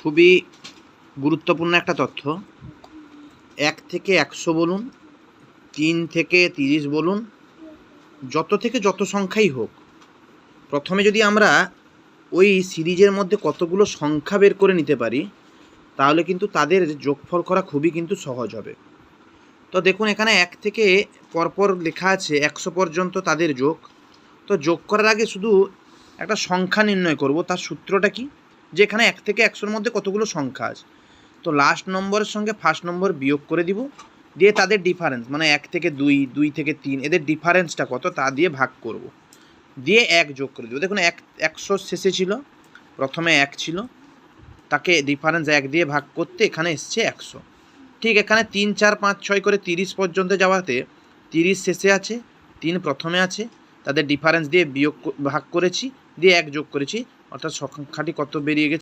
খুবই গুরুত্বপূর্ণ একটা তথ্য। 1 থেকে 100 বলুন, 3 থেকে 30 বলুন, যত থেকে যত সংখ্যাই হোক, প্রথমে যদি আমরা ওই সিরিজের মধ্যে কতগুলো সংখ্যা বের করে নিতে পারি, তাহলে কিন্তু তাদের যোগফল করা খুবই কিন্তু সহজ হবে। তো দেখুন এখানে 1 থেকে পরপর লেখা আছে 100 পর্যন্ত তাদের যোগ। তো যোগ করার আগে শুধু একটা সংখ্যা নির্ণয় করব। তার সূত্রটা কি? যে এখানে 1 থেকে 100-র মধ্যে কতগুলো সংখ্যা আছে। তো লাস্ট নম্বরের সঙ্গে ফার্স্ট নম্বর বিয়োগ করে দিব, দিয়ে তাদের ডিফারেন্স মানে 1 থেকে 2, 2 থেকে 3 এদের ডিফারেন্সটা কত তা দিয়ে ভাগ করব, দিয়ে 1 যোগ করে দেবো। দেখুন 100 শেষে ছিল, প্রথমে 1 ছিল, তাকে ডিফারেন্স 1 দিয়ে ভাগ করতে এখানে এসছে 100। ঠিক এখানে 3, 4, 5, 6 করে 30 পর্যন্ত যাওয়াতে 30 শেষে আছে, 3 প্রথমে আছে, তাদের ডিফারেন্স দিয়ে ভাগ করেছি, দিয়ে 1 যোগ করেছি, অর্থাৎ সংখ্যাটি কত বেরিয়ে গেছে।